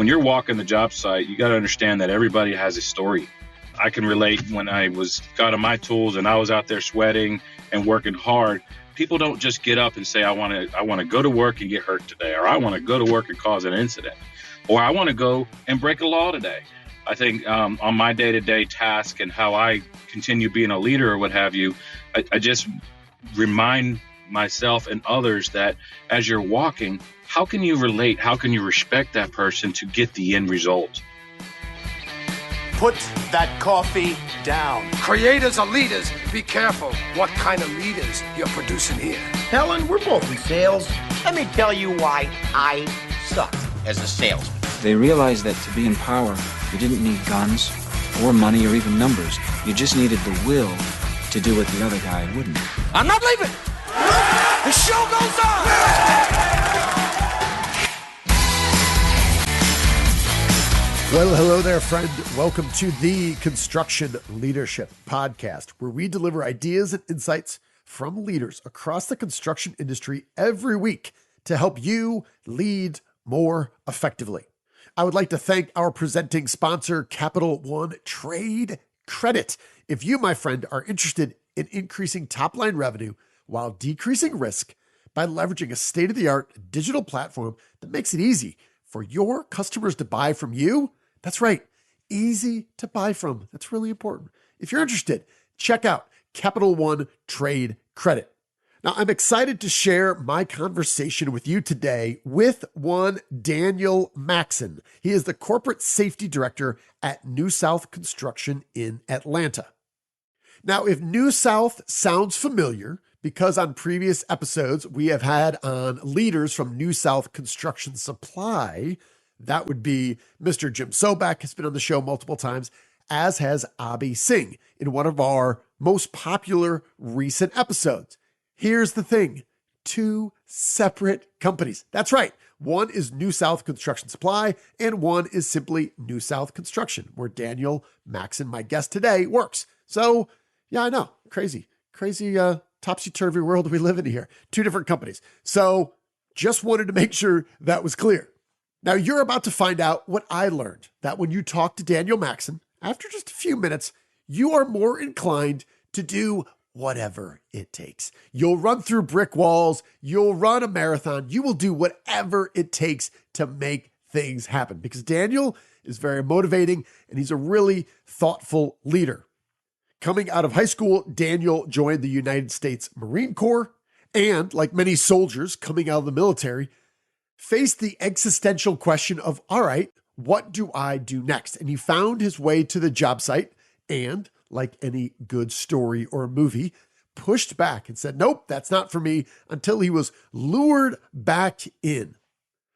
When you're walking the job site, you got to understand that everybody has a story. I can relate when I got on my tools and I was out there sweating and working hard. People don't just get up and say, I want to go to work and get hurt today, or I want to go to work and cause an incident, or I want to go and break a law today. I think on my day-to-day task and how I continue being a leader or what have you, I just remind myself and others that as you're walking, how can you relate? How can you respect that person to get the end result? Put that coffee down. Creators are leaders. Be careful what kind of leaders you're producing here. Helen, we're both in sales. Let me tell you why I suck as a salesman. They realized that to be in power, you didn't need guns or money or even numbers. You just needed the will to do what the other guy wouldn't. I'm not leaving. The show goes on. Well, hello there, friend. Welcome to the Construction Leadership Podcast, where we deliver ideas and insights from leaders across the construction industry every week to help you lead more effectively. I would like to thank our presenting sponsor, Capital One Trade Credit. If you, my friend, are interested in increasing top-line revenue while decreasing risk by leveraging a state-of-the-art digital platform that makes it easy for your customers to buy from you, that's right, easy to buy from. That's really important. If you're interested, check out Capital One Trade Credit. Now, I'm excited to share my conversation with you today with one Daniel Maxson. He is the Corporate Safety Director at New South Construction in Atlanta. Now, if New South sounds familiar, because on previous episodes we have had on leaders from New South Construction Supply, that would be Mr. Jim Sobek, has been on the show multiple times, as has Abhi Singh in one of our most popular recent episodes. Here's the thing, two separate companies. That's right. One is New South Construction Supply, and one is simply New South Construction, where Daniel Maxson, my guest today, works. So, yeah, I know. Crazy, topsy-turvy world we live in here. Two different companies. So, just wanted to make sure that was clear. Now, you're about to find out what I learned, that when you talk to Daniel Maxson, after just a few minutes, you are more inclined to do whatever it takes. You'll run through brick walls, you'll run a marathon, you will do whatever it takes to make things happen, because Daniel is very motivating and he's a really thoughtful leader. Coming out of high school, Daniel joined the United States Marine Corps and, like many soldiers coming out of the military, faced the existential question of, all right, what do I do next? And he found his way to the job site and, like any good story or movie, pushed back and said, nope, that's not for me, until he was lured back in.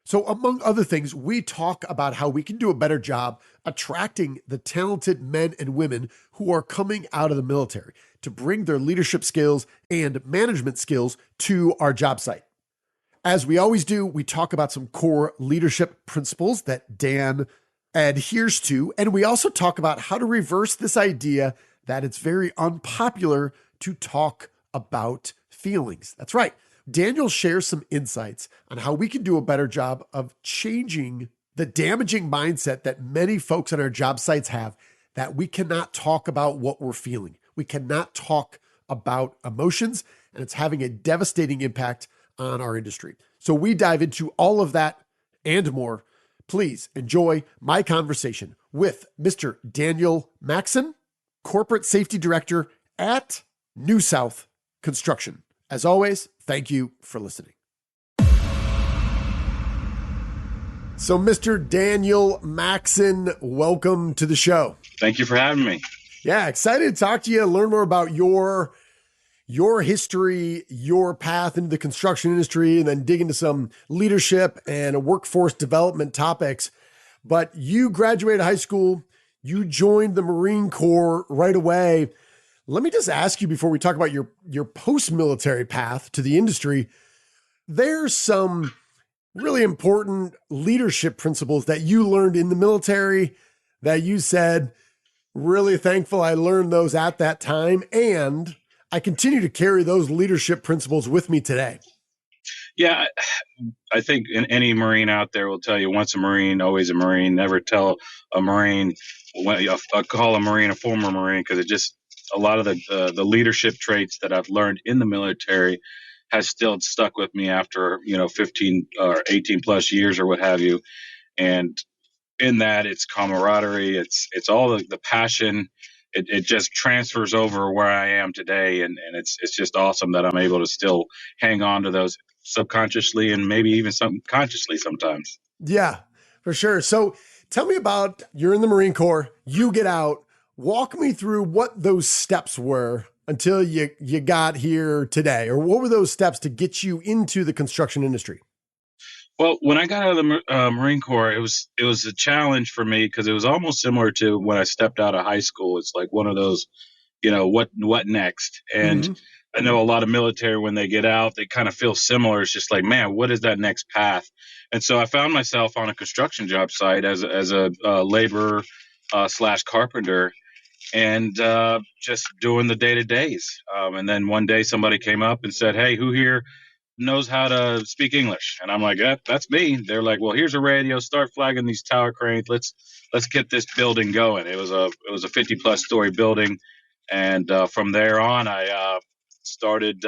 So among other things, we talk about how we can do a better job attracting the talented men and women who are coming out of the military to bring their leadership skills and management skills to our job site. As we always do, we talk about some core leadership principles that Dan adheres to, and we also talk about how to reverse this idea that it's very unpopular to talk about feelings. That's right. Daniel shares some insights on how we can do a better job of changing the damaging mindset that many folks on our job sites have, that we cannot talk about what we're feeling. We cannot talk about emotions, and it's having a devastating impact on our industry. So we dive into all of that and more. Please enjoy my conversation with Mr. Daniel Maxson, Corporate Safety Director at New South Construction. As always, thank you for listening. So, Mr. Daniel Maxson, welcome to the show. Thank you for having me. Yeah, excited to talk to you, learn more about your history, your path into the construction industry, and then dig into some leadership and workforce development topics. But you graduated high school, you joined the Marine Corps right away. Let me just ask you, before we talk about your post-military path to the industry, there's some really important leadership principles that you learned in the military that you said, really thankful I learned those at that time, and I continue to carry those leadership principles with me today. Yeah, I think any Marine out there will tell you once a Marine, always a Marine. Never tell a Marine, I call a Marine a former Marine, because it just, a lot of the leadership traits that I've learned in the military has still stuck with me after, 15 or 18 plus years or what have you. And in that, it's camaraderie, it's all the passion. It just transfers over where I am today, and it's just awesome that I'm able to still hang on to those subconsciously and maybe even some consciously sometimes. Yeah, for sure. So tell me about, you're in the Marine Corps, you get out, walk me through what those steps were until you got here today, or what were those steps to get you into the construction industry? Well, when I got out of the Marine Corps, it was a challenge for me, because it was almost similar to when I stepped out of high school. It's like one of those, what next? And Mm-hmm. I know a lot of military, when they get out, they kind of feel similar. It's just like, man, what is that next path? And so I found myself on a construction job site as a laborer slash carpenter, and just doing the day to days. And then one day somebody came up and said, "Hey, who here knows how to speak English?" And I'm like, that's me. They're like, "Well, here's a radio. Start flagging these tower cranes. Let's get this building going." It was a 50 plus story building, and from there on, I started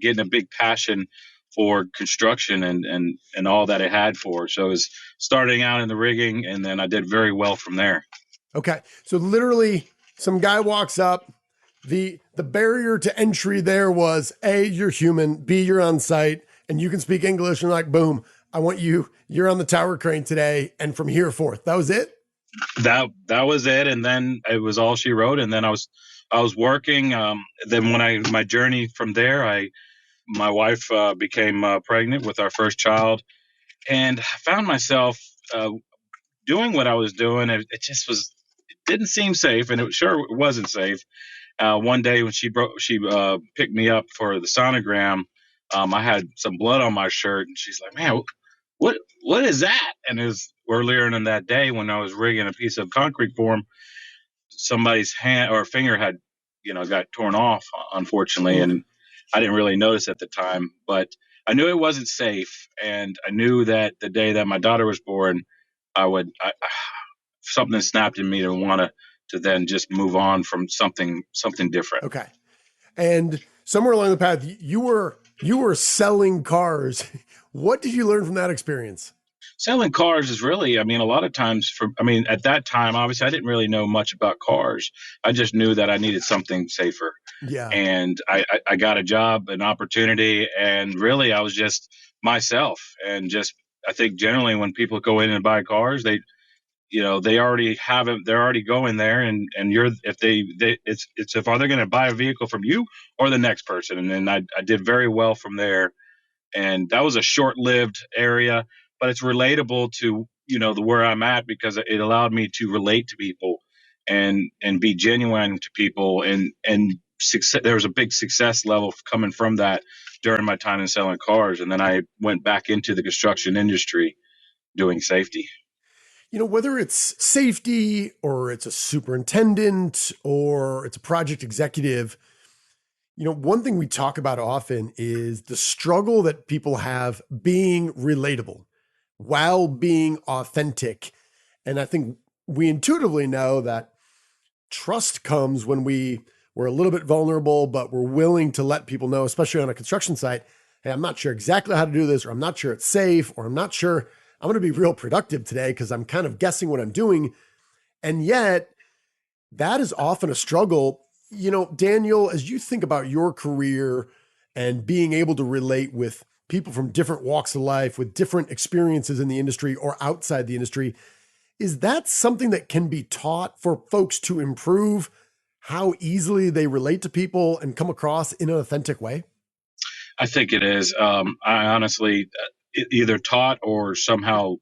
getting a big passion for construction and all that it had for. So it was starting out in the rigging, and then I did very well from there. Okay. So literally some guy walks up, the barrier to entry there was A, you're human, B, you're on site and you can speak English, and like, boom, I want you're on the tower crane today. And from here forth, that was it. That was it. And then it was all she wrote. And then I was working. Then my journey from there, my wife became pregnant with our first child, and I found myself doing what I was doing. It didn't seem safe, and it wasn't safe. One day when she picked me up for the sonogram, I had some blood on my shirt, and she's like, "Man, what is that?" And it was earlier in that day when I was rigging a piece of concrete form, somebody's hand or finger had, got torn off, unfortunately, and I didn't really notice at the time, but I knew it wasn't safe, and I knew that the day that my daughter was born, something snapped in me to want to then just move on from something different. Okay. And somewhere along the path, you were selling cars. What did you learn from that experience? Selling cars is really, a lot of times at that time, obviously I didn't really know much about cars. I just knew that I needed something safer. Yeah. And I got a job, an opportunity, and really I was just myself. And just, I think generally when people go in and buy cars, they already have it. They're already going there, and you're, if it's if are they going to buy a vehicle from you or the next person. And then I did very well from there, and that was a short-lived area, but it's relatable to the where I'm at, because it allowed me to relate to people and be genuine to people, and success. There was a big success level coming from that during my time in selling cars, and then I went back into the construction industry doing safety. Whether it's safety or it's a superintendent or it's a project executive, one thing we talk about often is the struggle that people have being relatable while being authentic. And I think we intuitively know that trust comes when we're a little bit vulnerable, but we're willing to let people know, especially on a construction site, "Hey, I'm not sure exactly how to do this," or "I'm not sure it's safe," or "I'm not sure I'm going to be real productive today because I'm kind of guessing what I'm doing." And yet that is often a struggle. Daniel, as you think about your career and being able to relate with people from different walks of life, with different experiences in the industry or outside the industry, is that something that can be taught for folks to improve how easily they relate to people and come across in an authentic way? I think it is. I honestly, either taught or somehow,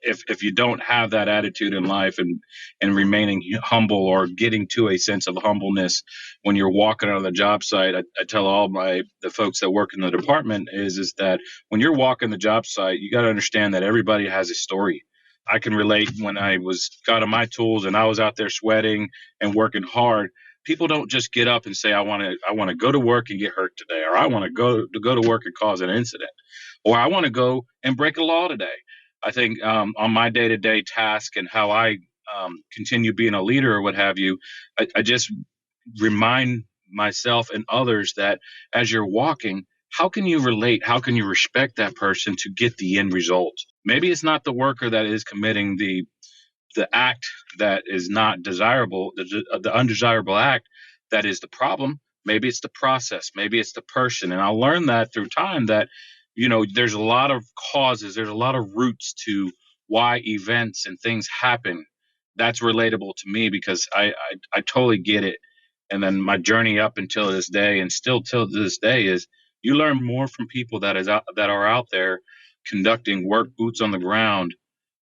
if you don't have that attitude in life and remaining humble, or getting to a sense of humbleness when you're walking on the job site. I tell all the folks that work in the department is that when you're walking the job site, you got to understand that everybody has a story. I can relate when I got on my tools and I was out there sweating and working hard. People don't just get up and say, I want to go to work and get hurt today, or I want to go to work and cause an incident, or I want to go and break a law today. I think on my day-to-day task and how I continue being a leader or what have you, I just remind myself and others that as you're walking, how can you relate? How can you respect that person to get the end result? Maybe it's not the worker that is committing the act that is not desirable, the undesirable act that is the problem. Maybe it's the process. Maybe it's the person. And I learned that through time that, there's a lot of causes, there's a lot of roots to why events and things happen. That's relatable to me because I totally get it. And then my journey up until this day and still till this day is you learn more from people that are out there conducting work, boots on the ground,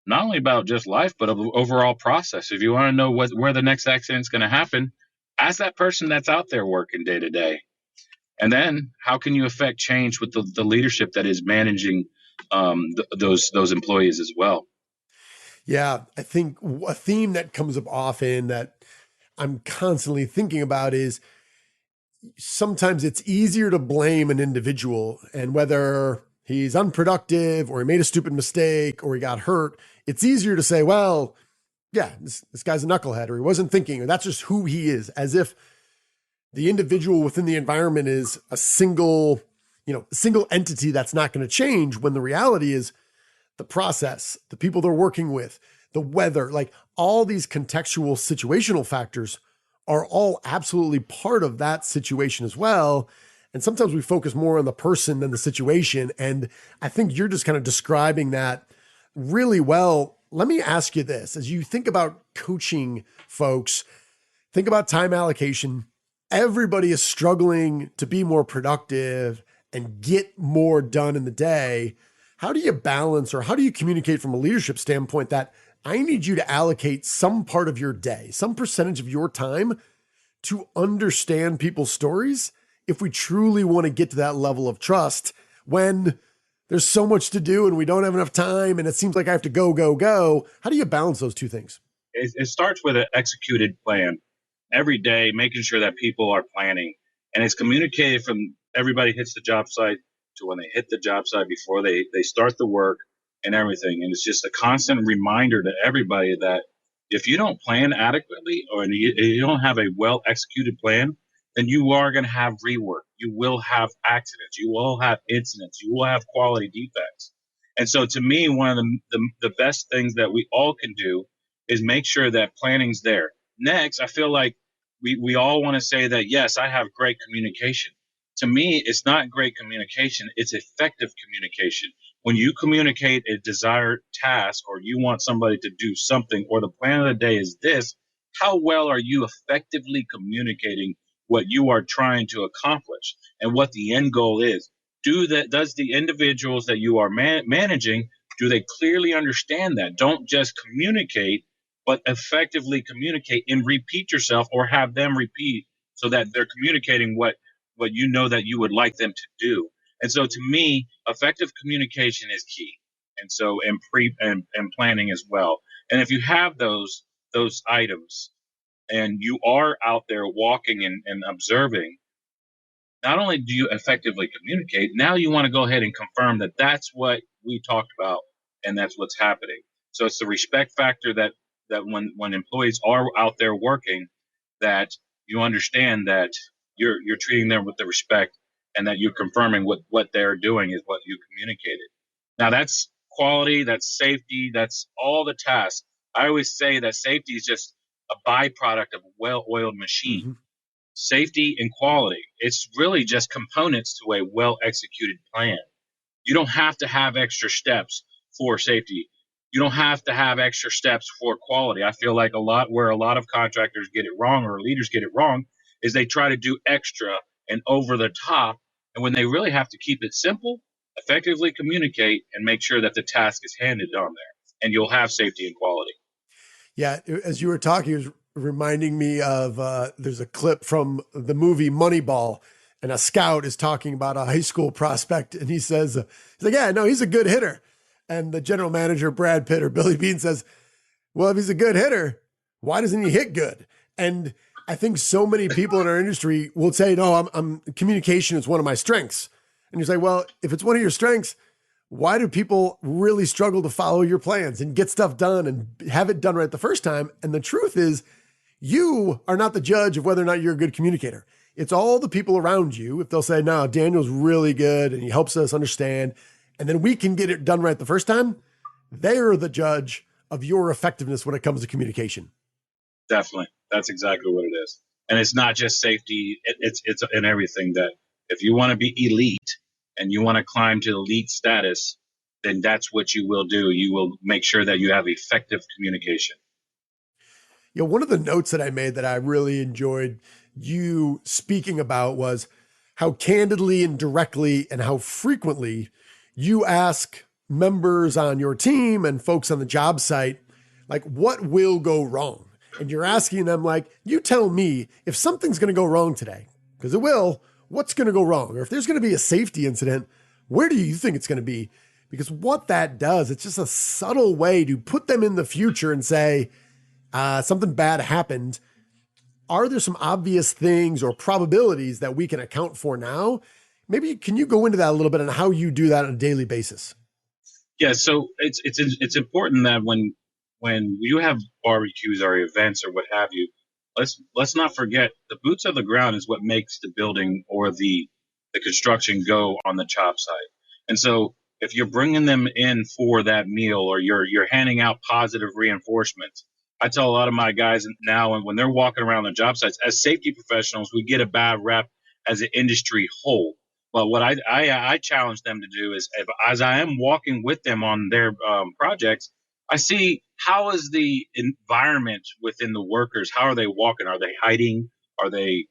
not only about just life, but of the overall process. If you want to know where the next accident is going to happen, ask that person that's out there working day to day. And then how can you affect change with the leadership that is managing those employees as well? Yeah, I think a theme that comes up often that I'm constantly thinking about is sometimes it's easier to blame an individual, and whether he's unproductive or he made a stupid mistake or he got hurt, it's easier to say, well, yeah, this guy's a knucklehead, or he wasn't thinking, or that's just who he is, as if the individual within the environment is a single entity that's not going to change, when the reality is the process, the people they're working with, the weather, like all these contextual situational factors are all absolutely part of that situation as well. And sometimes we focus more on the person than the situation. And I think you're just kind of describing that really well. Let me ask you this. As you think about coaching folks, think about time allocation. Everybody is struggling to be more productive and get more done in the day. How do you balance, or how do you communicate from a leadership standpoint that I need you to allocate some part of your day, some percentage of your time to understand people's stories if we truly want to get to that level of trust, when there's so much to do and we don't have enough time and it seems like I have to go? How do you balance those two things? It starts with an executed plan every day, making sure that people are planning, and it's communicated from everybody hits the job site to when they hit the job site, before they start the work and everything. And it's just a constant reminder to everybody that if you don't plan adequately, or you don't have a well executed plan, then you are going to have rework. You will have accidents. You will have incidents. You will have quality defects. And so to me, one of the best things that we all can do is make sure that planning's there. Next, I feel like we all want to say that, yes, I have great communication. To me, it's not great communication. It's effective communication. When you communicate a desired task, or you want somebody to do something, or the plan of the day is this, how well are you effectively communicating what you are trying to accomplish and what the end goal is? Does the individuals that you are managing, do they clearly understand that? Don't just communicate, but effectively communicate and repeat yourself, or have them repeat, so that they're communicating what you know that you would like them to do. And so to me, effective communication is key. And so, and planning as well. And if you have those items, and you are out there walking and observing, not only do you effectively communicate, now you want to go ahead and confirm that that's what we talked about and that's what's happening. So it's the respect factor that when employees are out there working, that you understand that you're treating them with the respect, and that you're confirming what they're doing is what you communicated. Now that's quality, that's safety, that's all the tasks. I always say that safety is just a byproduct of a well-oiled machine. Mm-hmm. Safety and quality, it's really just components to a well-executed plan. You don't have to have extra steps for safety. You don't have to have extra steps for quality. I feel like where a lot of contractors get it wrong, or leaders get it wrong, is they try to do extra and over the top. And when they really have to keep it simple, effectively communicate, and make sure that the task is handed on there, and you'll have safety and quality. Yeah. As you were talking, it was reminding me of, there's a clip from the movie Moneyball, and a scout is talking about a high school prospect. And he says, he's like, yeah, no, he's a good hitter. And the general manager, Brad Pitt or Billy Bean, says, well, if he's a good hitter, why doesn't he hit good? And I think so many people in our industry will say, no, I'm communication is one of my strengths. And you say, well, if it's one of your strengths, why do people really struggle to follow your plans and get stuff done and have it done right the first time? And the truth is, you are not the judge of whether or not you're a good communicator. It's all the people around you. If they'll say, no, Daniel's really good and he helps us understand, and then we can get it done right the first time, they're the judge of your effectiveness when it comes to communication. Definitely. That's exactly what it is. And it's not just safety. It's in everything that if you want to be elite and you want to climb to elite status, then that's what you will do. You will make sure that you have effective communication. You know, one of the notes that I made that I really enjoyed you speaking about was how candidly and directly and how frequently you ask members on your team and folks on the job site, like, what will go wrong? And you're asking them, like, you tell me if something's going to go wrong today, because it will, what's going to go wrong? Or if there's going to be a safety incident, where do you think it's going to be? Because what that does, it's just a subtle way to put them in the future and say, something bad happened. Are there some obvious things or probabilities that we can account for now? Maybe can you go into that a little bit on how you do that on a daily basis? Yeah, so it's important that when you have barbecues or events or what have you, let's not forget the boots on the ground is what makes the building or the construction go on the job site. And so if you're bringing them in for that meal or you're handing out positive reinforcements, I tell a lot of my guys now, and when they're walking around the job sites, as safety professionals, we get a bad rep as an industry whole. But what I challenge them to do is, as I am walking with them on their projects, I see how is the environment within the workers. How are they walking? Are they hiding? Are they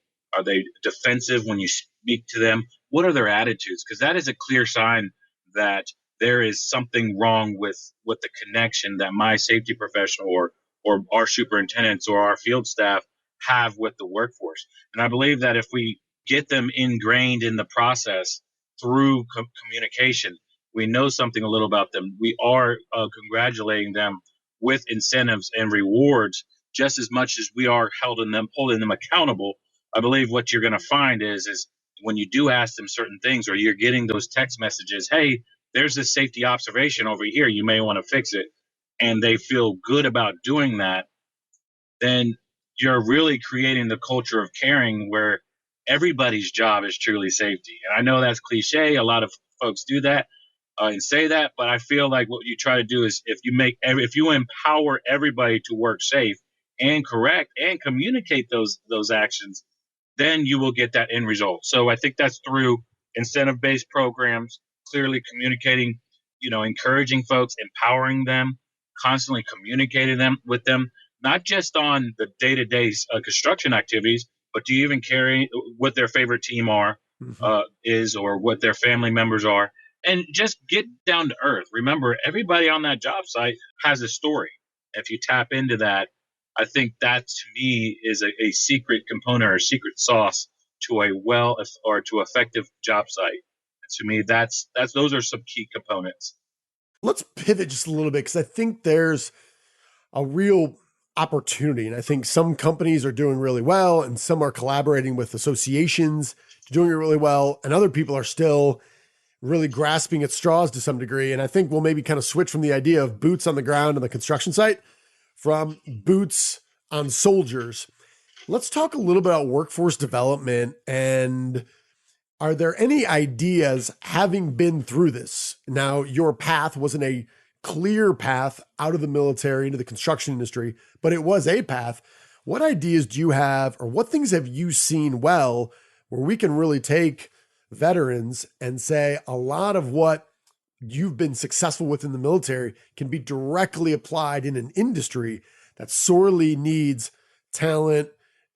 defensive when you speak to them? What are their attitudes? Because that is a clear sign that there is something wrong with the connection that my safety professional or our superintendents or our field staff have with the workforce. And I believe that if we get them ingrained in the process through communication, we know something a little about them. We are congratulating them with incentives and rewards just as much as we are holding them accountable. I believe what you're going to find is when you do ask them certain things or you're getting those text messages, hey, there's this safety observation over here, you may want to fix it, and they feel good about doing that, then you're really creating the culture of caring where everybody's job is truly safety. And I know that's cliche. A lot of folks do that and say that, but I feel like what you try to do is if you empower everybody to work safe and correct and communicate those actions, then you will get that end result. So I think that's through incentive-based programs, clearly communicating, encouraging folks, empowering them, constantly communicating with them, not just on the day-to-day construction activities, but do you even care what their favorite team is or what their family members are? And just get down to earth. Remember, everybody on that job site has a story. If you tap into that, I think that to me is a secret component or a secret sauce to to effective job site. And to me, those are some key components. Let's pivot just a little bit because I think there's a real opportunity. And I think some companies are doing really well and some are collaborating with associations doing it really well. And other people are still really grasping at straws to some degree. And I think we'll maybe kind of switch from the idea of boots on the ground on the construction site from boots on soldiers. Let's talk a little bit about workforce development. And are there any ideas, having been through this? Now, your path wasn't a clear path out of the military into the construction industry, but it was a path. What ideas do you have, or what things have you seen well where we can really take veterans and say a lot of what you've been successful with in the military can be directly applied in an industry that sorely needs talent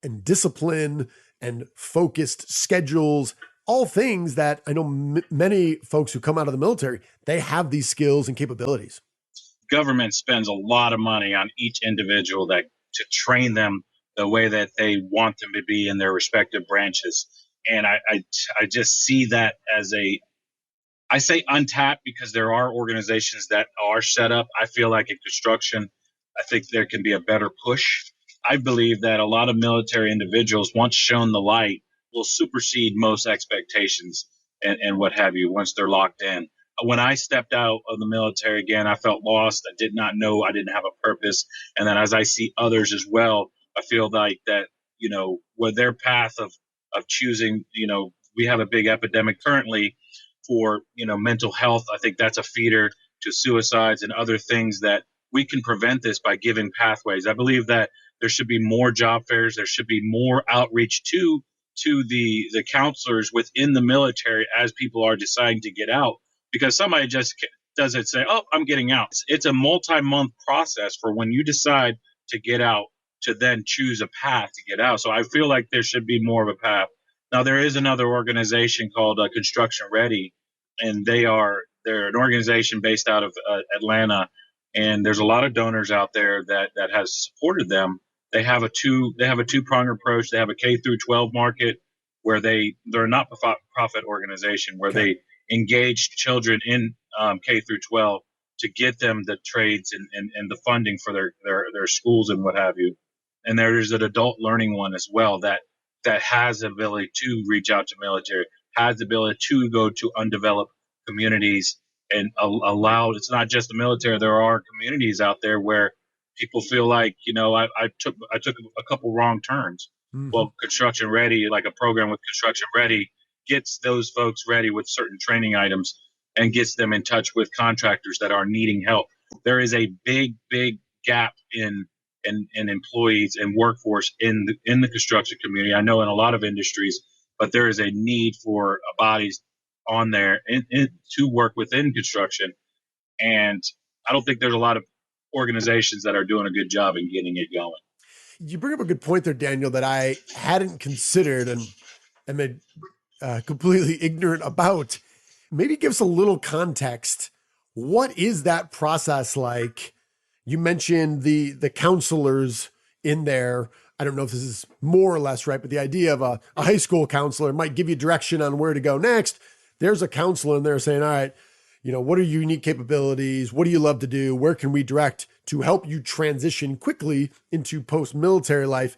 and discipline and focused schedules, all things that I know many folks who come out of the military, they have these skills and capabilities. Government spends a lot of money on each individual to train them the way that they want them to be in their respective branches. And I just see that as I say untapped because there are organizations that are set up. I feel like in construction, I think there can be a better push I believe that a lot of military individuals, once shown the light, will supersede most expectations and what have you once they're locked in. When I stepped out of the military again, I felt lost. I did not know, I didn't have a purpose. And then as I see others as well, I feel like that, where their path of choosing, we have a big epidemic currently for, mental health. I think that's a feeder to suicides and other things that we can prevent this by giving pathways. I believe that there should be more job fairs. There should be more outreach to the counselors within the military as people are deciding to get out, because somebody just doesn't say, oh, I'm getting out. It's a multi-month process for when you decide to get out to then choose a path to get out. So I feel like there should be more of a path. Now, there is another organization called Construction Ready, and they're an organization based out of Atlanta, and there's a lot of donors out there that has supported them. They have a two-pronged approach. They have a K through 12 market where they're a not-for-profit organization where they engage children in K through 12 to get them the trades and the funding for their schools and what have you. And there's an adult learning one as well that has the ability to reach out to military, has the ability to go to undeveloped communities and allow. It's not just the military. There are communities out there where people feel like, I took a couple wrong turns. Mm-hmm. Well, Construction Ready, like a program with Construction Ready, gets those folks ready with certain training items and gets them in touch with contractors that are needing help. There is a big gap in employees and workforce in the construction community. I know in a lot of industries, but there is a need for bodies on there to work within construction. And I don't think there's a lot of organizations that are doing a good job in getting it going. You bring up a good point there, Daniel, that I hadn't considered and am completely ignorant about. Maybe give us a little context. What is that process like? You mentioned the counselors in there. I don't know if this is more or less right, but the idea of a high school counselor might give you direction on where to go next. There's a counselor in there saying, all right, what are your unique capabilities? What do you love to do? Where can we direct to help you transition quickly into post-military life?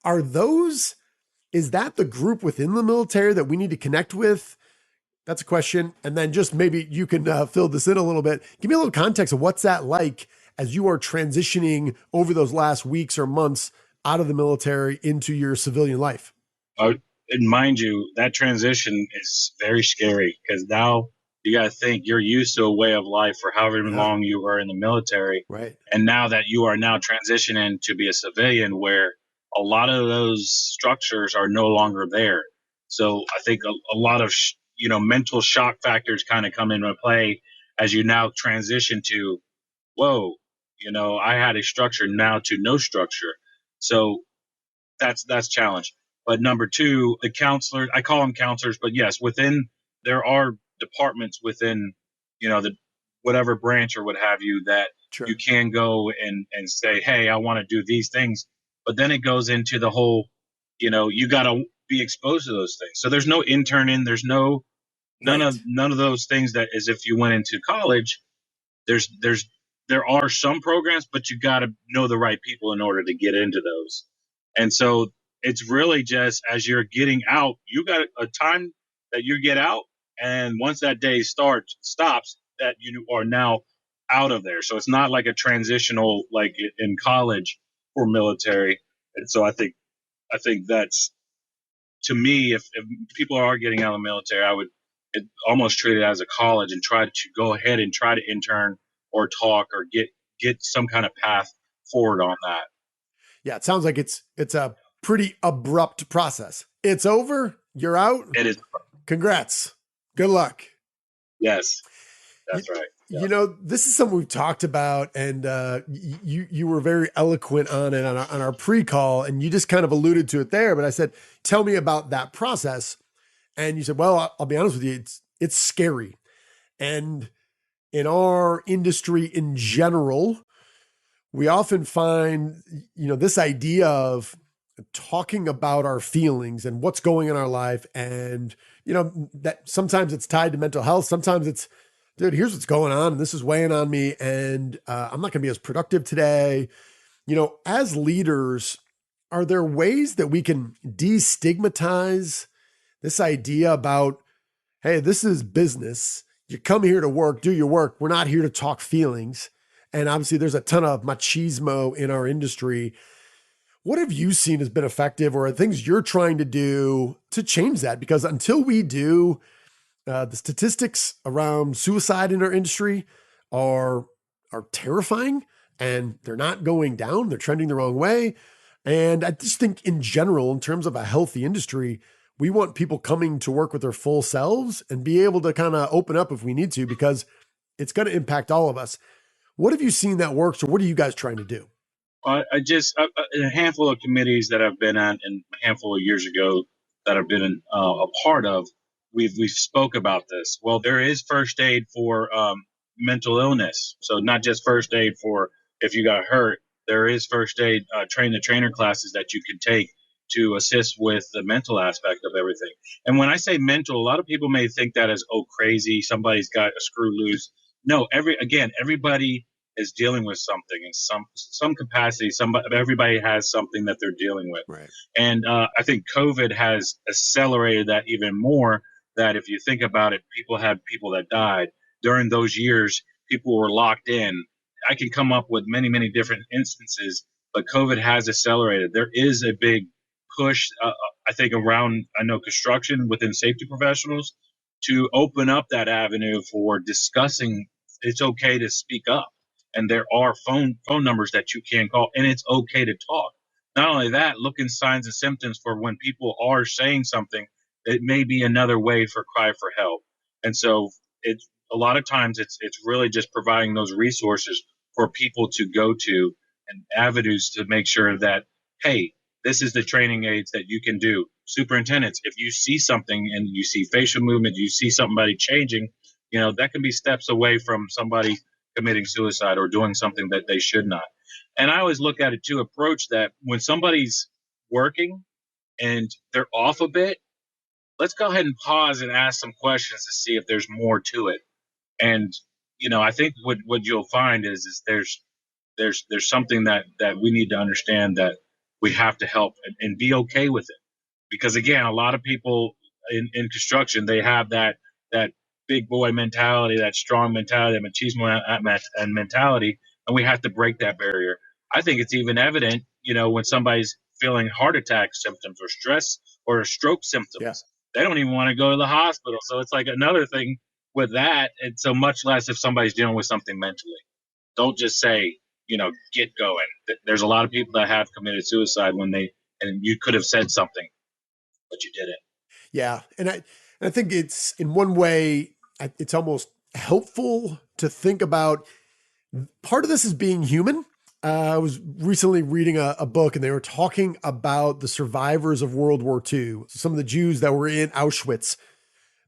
Is that the group within the military that we need to connect with? That's a question. And then just maybe you can fill this in a little bit. Give me a little context of what's that like as you are transitioning over those last weeks or months out of the military into your civilian life. And mind you, that transition is very scary because now you got to think you're used to a way of life for however long you were in the military. Right. And now that you are now transitioning to be a civilian where a lot of those structures are no longer there. So I think a lot of, mental shock factors kind of come into play as you now transition to, whoa, I had a structure now to no structure. So that's challenge. But number two, the counselor, I call them counselors, but yes, there are departments within, the whatever branch or what have you that you can go and say, hey, I want to do these things. But then it goes into the whole, you got to be exposed to those things. So there's no interning. There's none of those things that as if you went into college. There are some programs, but you got to know the right people in order to get into those. And so it's really just as you're getting out, you got a time that you get out. And once that day stops, that you are now out of there. So it's not like a transitional, like in college or military. And so I think that's, to me, if people are getting out of the military, I would almost treat it as a college and try to go ahead and try to intern or talk or get some kind of path forward on that. Yeah, it sounds like it's a pretty abrupt process. It's over. You're out. It is. Congrats. Good luck. Yes, that's right. Yeah. This is something we've talked about, and you were very eloquent on it on our pre-call, and you just kind of alluded to it there. But I said, tell me about that process. And you said, well, I'll be honest with you, it's scary. And in our industry in general, we often find, this idea of talking about our feelings and what's going in our life. And, that sometimes it's tied to mental health. Sometimes it's, dude, here's what's going on and this is weighing on me. And I'm not going to be as productive today. As leaders, are there ways that we can destigmatize this idea about, hey, this is business. You come here to work, do your work. We're not here to talk feelings. And obviously there's a ton of machismo in our industry. What have you seen has been effective, or are things you're trying to do to change that? Because until we do, the statistics around suicide in our industry are terrifying, and they're not going down. They're trending the wrong way. And I just think in general, in terms of a healthy industry, we want people coming to work with their full selves and be able to kind of open up if we need to, because it's going to impact all of us. What have you seen that works, or what are you guys trying to do? A handful of committees that I've been on, and a handful of years ago that I've been a part of, we've spoke about this. Well, there is first aid for mental illness, so not just first aid for if you got hurt. There is first aid train the trainer classes that you can take to assist with the mental aspect of everything. And when I say mental, a lot of people may think that as, oh, crazy, somebody's got a screw loose. No, everybody is dealing with something in some capacity. Everybody has something that they're dealing with. Right. And I think COVID has accelerated that even more, that if you think about it, people had people that died. During those years, people were locked in. I can come up with many, many different instances, but COVID has accelerated. There is a big push, I think, around, construction within safety professionals to open up that avenue for discussing. It's okay to speak up. And there are phone numbers that you can call, and it's okay to talk. Not only that, look in signs and symptoms for when people are saying something. It may be another way for cry for help. And so it's a lot of times it's really just providing those resources for people to go to and avenues to make sure that, hey, this is the training aids that you can do. Superintendents, if you see something and you see facial movement, you see somebody changing, that can be steps away from somebody committing suicide or doing something that they should not. And I always look at it to approach that when somebody's working and they're off a bit, let's go ahead and pause and ask some questions to see if there's more to it. And, I think what you'll find is there's something that we need to understand, that we have to help and be okay with it. Because again, a lot of people in construction, they have that big boy mentality, that strong mentality, that machismo and mentality, and we have to break that barrier. I think it's even evident, when somebody's feeling heart attack symptoms or stress or stroke symptoms, Yeah. They don't even want to go to the hospital. So it's like another thing with that. And so much less if somebody's dealing with something mentally. Don't just say, get going. There's a lot of people that have committed suicide and you could have said something, but you didn't. Yeah. And I think it's, in one way, it's almost helpful to think about part of this is being human. I was recently reading a book, and they were talking about the survivors of World War II, some of the Jews that were in Auschwitz.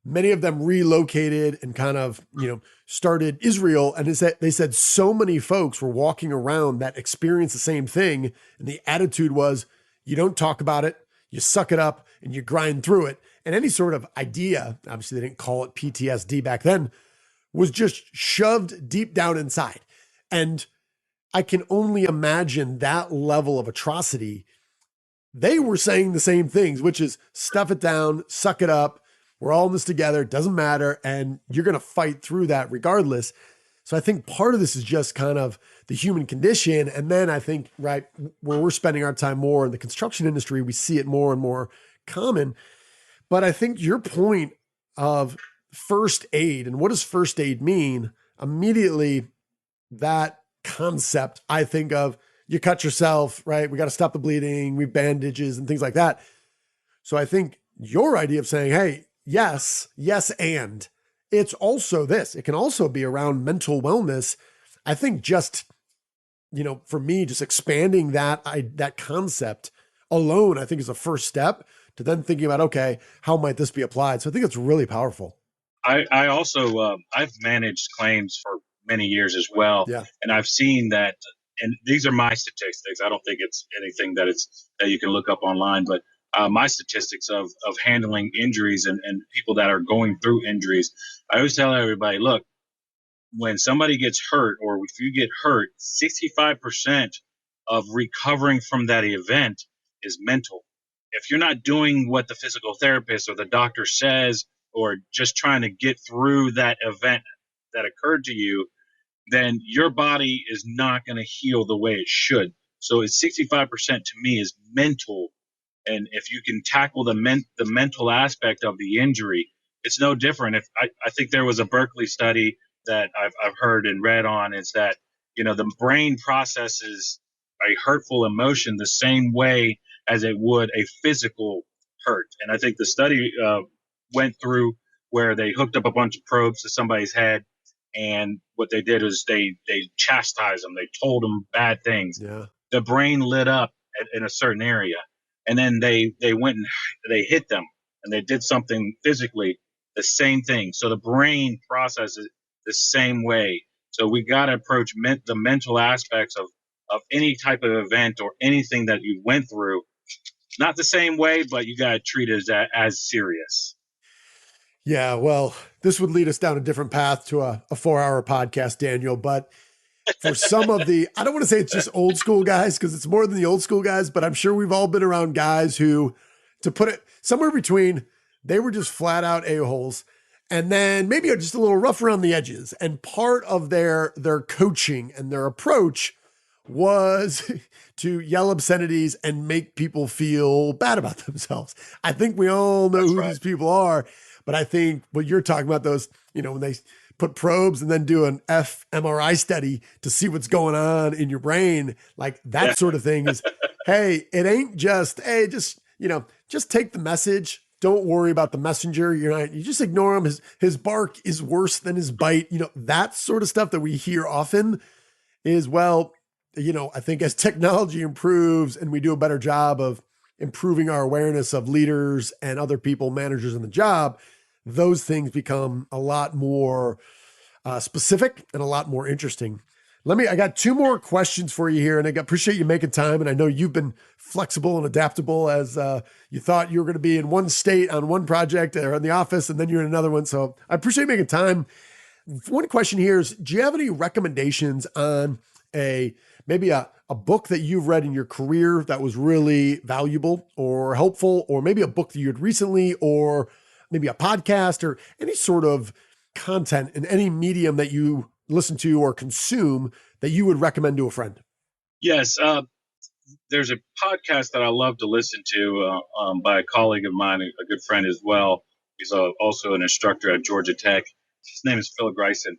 Many of them relocated and kind of, started Israel. And they said so many folks were walking around that experienced the same thing. And the attitude was, you don't talk about it, you suck it up, and you grind through it. And any sort of idea, obviously they didn't call it PTSD back then, was just shoved deep down inside. And I can only imagine that level of atrocity. They were saying the same things, which is stuff it down, suck it up. We're all in this together. It doesn't matter. And you're going to fight through that regardless. So I think part of this is just kind of the human condition. And then I think, right, where we're spending our time more in the construction industry, we see it more and more common. But I think your point of first aid and what does first aid mean, immediately that concept, I think of, you cut yourself, right? We got to stop the bleeding, we bandages and things like that. So I think your idea of saying, hey, yes, and it's also this, it can also be around mental wellness. I think just, for me, just expanding that concept alone, I think is the first step to then thinking about, okay, how might this be applied? So I think it's really powerful. I also, I've managed claims for many years as well. Yeah. And I've seen that, and these are my statistics. I don't think it's anything that you can look up online, but my statistics of handling injuries and people that are going through injuries. I always tell everybody, look, when somebody gets hurt, or if you get hurt, 65% of recovering from that event is mental. If you're not doing what the physical therapist or the doctor says, or just trying to get through that event that occurred to you, then your body is not going to heal the way it should. So it's 65% to me is mental. And if you can tackle the mental aspect of the injury, it's no different. If I think there was a Berkeley study that I've heard and read on, is that, the brain processes a hurtful emotion the same way as it would a physical hurt. And I think the study went through where they hooked up a bunch of probes to somebody's head, and what they did is they chastised them. They told them bad things. Yeah. The brain lit up in a certain area, and then they went and they hit them, and they did something physically, the same thing. So the brain processes the same way. So we got to approach the mental aspects of any type of event or anything that you went through, not the same way, but you got to treat it as serious. Yeah, well, this would lead us down a different path to a 4-hour podcast, Daniel. But for some of I don't want to say it's just old school guys, because it's more than the old school guys, but I'm sure we've all been around guys who, to put it somewhere between, they were just flat out a-holes, and then maybe just a little rough around the edges. And part of their coaching and their approach was to yell obscenities and make people feel bad about themselves. I think we all know who these people are. But I think what you're talking about, those, when they put probes and then do an fMRI study to see what's going on in your brain, like that sort of thing is, hey, it ain't just, hey, just take the message. Don't worry about the messenger. You just ignore him. His bark is worse than his bite. That sort of stuff that we hear often is, well, I think as technology improves and we do a better job of improving our awareness of leaders and other people, managers in the job, those things become a lot more specific and a lot more interesting. I got 2 more questions for you here, and I appreciate you making time. And I know you've been flexible and adaptable, as you thought you were going to be in one state on one project or in the office, and then you're in another one. So I appreciate making time. One question here is, do you have any recommendations on maybe a book that you've read in your career that was really valuable or helpful, or maybe a book that you had recently, or maybe a podcast or any sort of content in any medium that you listen to or consume that you would recommend to a friend? Yes. There's a podcast that I love to listen to by a colleague of mine, a good friend as well. He's also an instructor at Georgia Tech. His name is Phil Greisen,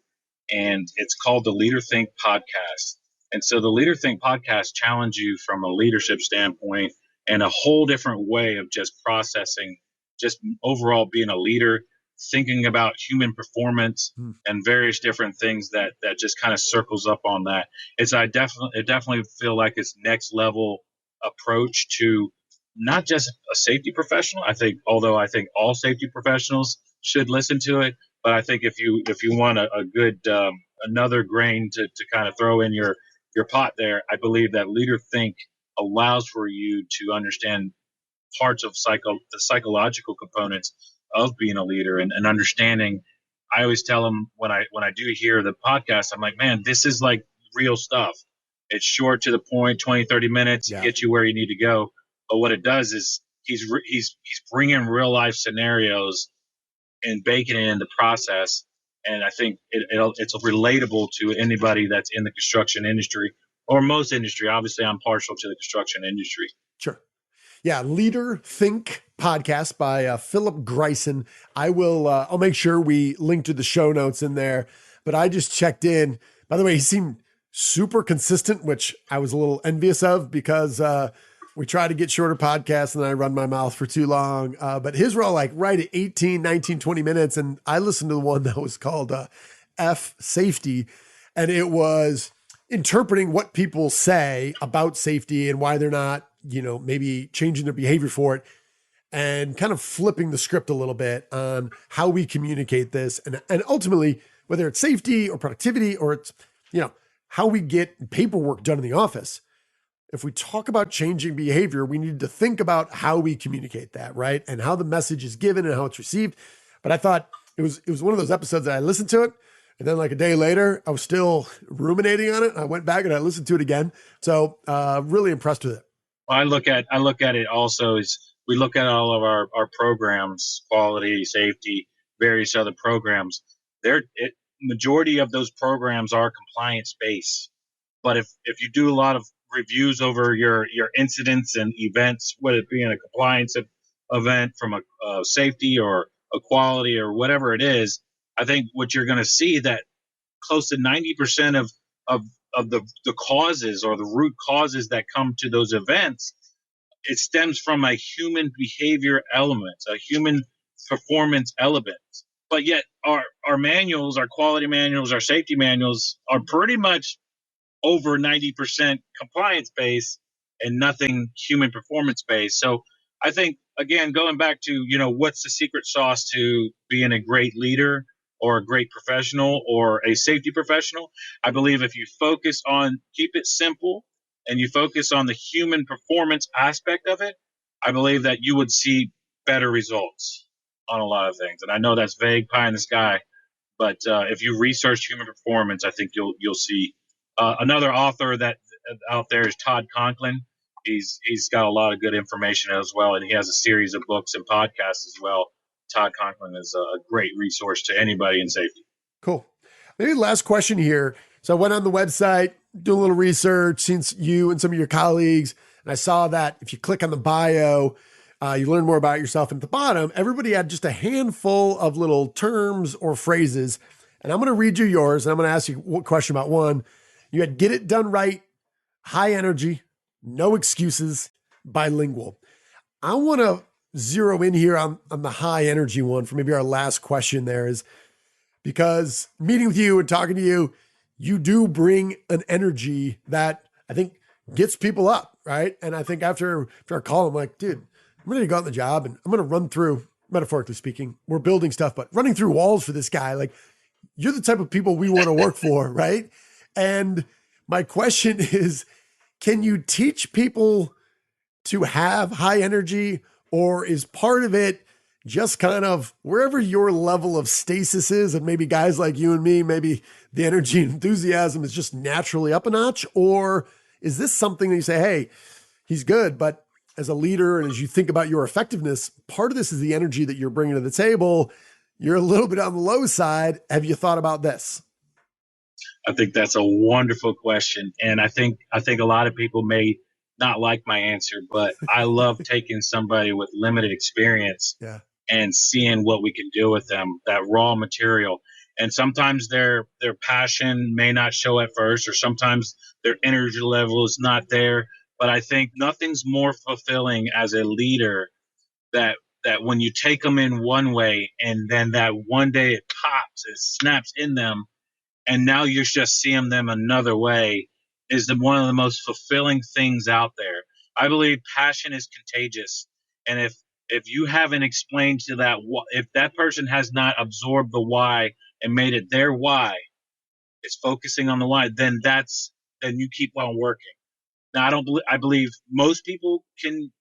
and it's called the Leader Think Podcast. And so the Leader Think Podcast challenge you from a leadership standpoint and a whole different way of just processing, just overall being a leader, thinking about human performance and various different things that just kind of circles up on that. I definitely feel like it's next level approach to not just a safety professional. I think all safety professionals should listen to it, but I think if you want a good another grain to kind of throw in your pot there, I believe that Leader Think allows for you to understand parts of the psychological components of being a leader and understanding. I always tell them when I do hear the podcast, I'm like, man, this is like real stuff. It's short to the point, 20, 30 minutes, get you where you need to go. But what it does is he's bringing real life scenarios and baking it in the process. And I think it's relatable to anybody that's in the construction industry or most industry. Obviously, I'm partial to the construction industry. Sure. Yeah. Leader Think Podcast by Philip Greisen. I'll make sure we link to the show notes in there, but I just checked in. By the way, he seemed super consistent, which I was a little envious of, because we try to get shorter podcasts and I run my mouth for too long. But his were all like right at 18, 19, 20 minutes. And I listened to the one that was called F Safety. And it was interpreting what people say about safety and why they're not, maybe changing their behavior for it, and kind of flipping the script a little bit on how we communicate this. And ultimately, whether it's safety or productivity, or it's, how we get paperwork done in the office. If we talk about changing behavior, we need to think about how we communicate that, right? And how the message is given and how it's received. But I thought it was one of those episodes that I listened to it And then like a day later, I was still ruminating on it. I went back and I listened to it again. So really impressed with it. I look at it also as we look at all of our programs, quality, safety, various other programs. Majority of those programs are compliance based. But if you do a lot of reviews over your incidents and events, whether it be in a compliance event from a safety or a quality or whatever it is, I think what you're going to see that close to 90% of the causes or the root causes that come to those events, it stems from a human behavior element, a human performance element. But yet our manuals, our quality manuals, our safety manuals are pretty much over 90% compliance based and nothing human performance based. So I think, again, going back to, what's the secret sauce to being a great leader or a great professional or a safety professional? I believe if you keep it simple and you focus on the human performance aspect of it, I believe that you would see better results on a lot of things. And I know that's vague pie in the sky, but if you research human performance, I think you'll see. Another author that out there is Todd Conklin. He's got a lot of good information as well, and he has a series of books and podcasts as well. Todd Conklin is a great resource to anybody in safety. Cool. Maybe last question here. So I went on the website, doing a little research, seen you and some of your colleagues, and I saw that if you click on the bio, you learn more about yourself. And at the bottom, everybody had just a handful of little terms or phrases. And I'm going to read you yours, and I'm going to ask you a question about one. You had get it done right, high energy, no excuses, bilingual. I want to zero in here on the high energy one for maybe our last question there, is because meeting with you and talking to you, you do bring an energy that I think gets people up, right? And I think after our call, I'm like, dude, I'm ready to go out on the job and I'm going to run through, metaphorically speaking, we're building stuff, but running through walls for this guy. Like, you're the type of people we want to work for, right? And my question is, can you teach people to have high energy, or is part of it just kind of wherever your level of stasis is, and maybe guys like you and me, maybe the energy and enthusiasm is just naturally up a notch? Or is this something that you say, hey, he's good, but as a leader and as you think about your effectiveness, part of this is the energy that you're bringing to the table. You're a little bit on the low side. Have you thought about this? I think that's a wonderful question. And I think a lot of people may not like my answer, but I love taking somebody with limited experience and seeing what we can do with them, that raw material. And sometimes their passion may not show at first, or sometimes their energy level is not there. But I think nothing's more fulfilling as a leader that when you take them in one way and then that one day it pops, it snaps in them, and now you're just seeing them another way, is one of the most fulfilling things out there. I believe passion is contagious. And if you haven't explained to that, if that person has not absorbed the why and made it their why, it's focusing on the why, then you keep on working. Now, I believe most people can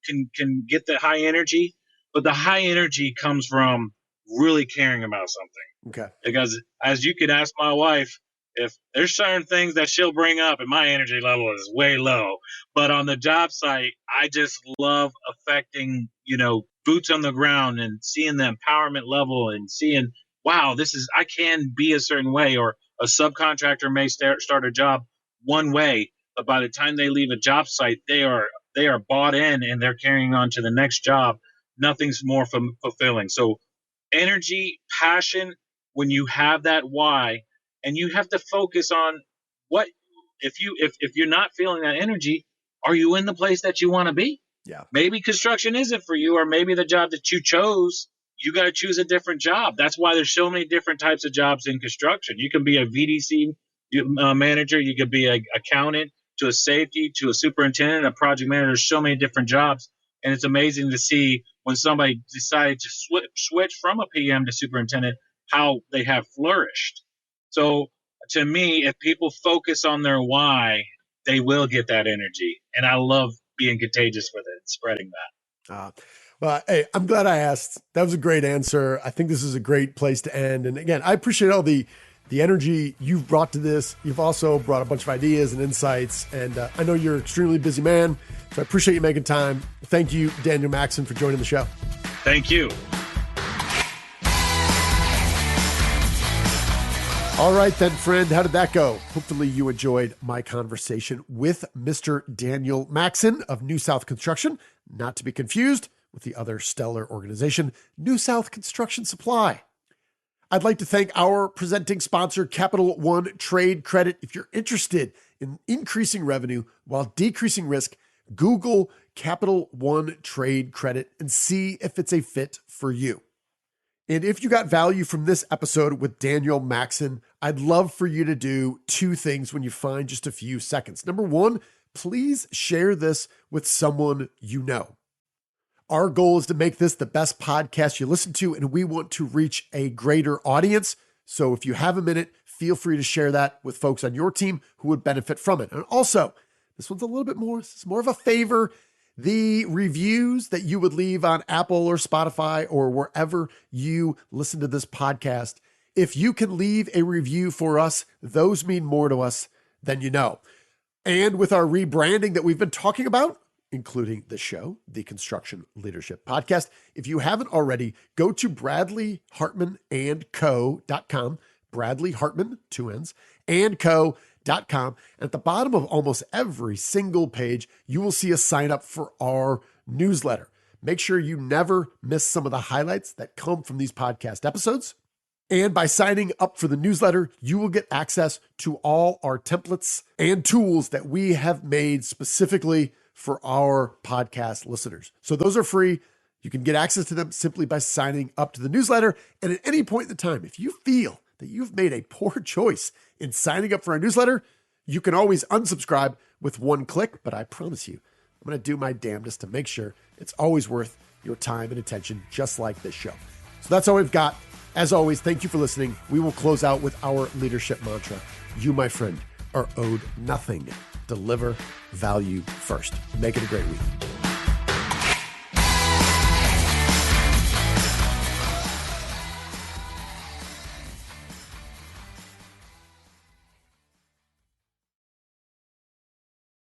get the high energy, but the high energy comes from really caring about something. Okay. Because as you could ask my wife, if there's certain things that she'll bring up and my energy level is way low, but on the job site, I just love affecting, boots on the ground and seeing the empowerment level and seeing, wow, I can be a certain way, or a subcontractor may start a job one way, but by the time they leave a job site, they are bought in and they're carrying on to the next job. Nothing's more fulfilling. So energy, passion, when you have that why, and you have to focus on what, if you're not feeling that energy, are you in the place that you want to be? Yeah. Maybe construction isn't for you, or maybe the job that you chose, you got to choose a different job. That's why there's so many different types of jobs in construction. You can be a VDC manager, you could be an accountant, to a safety, to a superintendent, a project manager. There's so many different jobs. And it's amazing to see when somebody decided to switch from a PM to superintendent, how they have flourished. So to me, if people focus on their why, they will get that energy. And I love being contagious with it, spreading that. Well, hey, I'm glad I asked. That was a great answer. I think this is a great place to end. And again, I appreciate all the the energy you've brought to this. You've also brought a bunch of ideas and insights, and I know you're an extremely busy man, so I appreciate you making time. Thank you, Daniel Maxson, for joining the show. Thank you. All right then, friend, how did that go? Hopefully you enjoyed my conversation with Mr. Daniel Maxson of New South Construction, not to be confused with the other stellar organization, New South Construction Supply. I'd like to thank our presenting sponsor, Capital One Trade Credit. If you're interested in increasing revenue while decreasing risk, Google Capital One Trade Credit and see if it's a fit for you. And if you got value from this episode with Daniel Maxson, I'd love for you to do two things when you find just a few seconds. Number one, please share this with someone you know. Our goal is to make this the best podcast you listen to, and we want to reach a greater audience. So if you have a minute, feel free to share that with folks on your team who would benefit from it. And also, this one's a little bit more, this is more of a favor. The reviews that you would leave on Apple or Spotify or wherever you listen to this podcast, if you can leave a review for us, those mean more to us than you know. And with our rebranding that we've been talking about, including the show, the Construction Leadership Podcast, if you haven't already, go to BradleyHartmanandCo.com, Bradley Hartman, 2 N's, and Co.com. And at the bottom of almost every single page, you will see a sign up for our newsletter. Make sure you never miss some of the highlights that come from these podcast episodes. And by signing up for the newsletter, you will get access to all our templates and tools that we have made specifically for our podcast listeners. So those are free. You can get access to them simply by signing up to the newsletter. And at any point in the time, if you feel that you've made a poor choice in signing up for our newsletter, you can always unsubscribe with one click, but I promise you, I'm going to do my damnedest to make sure it's always worth your time and attention, just like this show. So that's all we've got. As always, thank you for listening. We will close out with our leadership mantra. You, my friend, are owed nothing. Deliver value first. Make it a great week.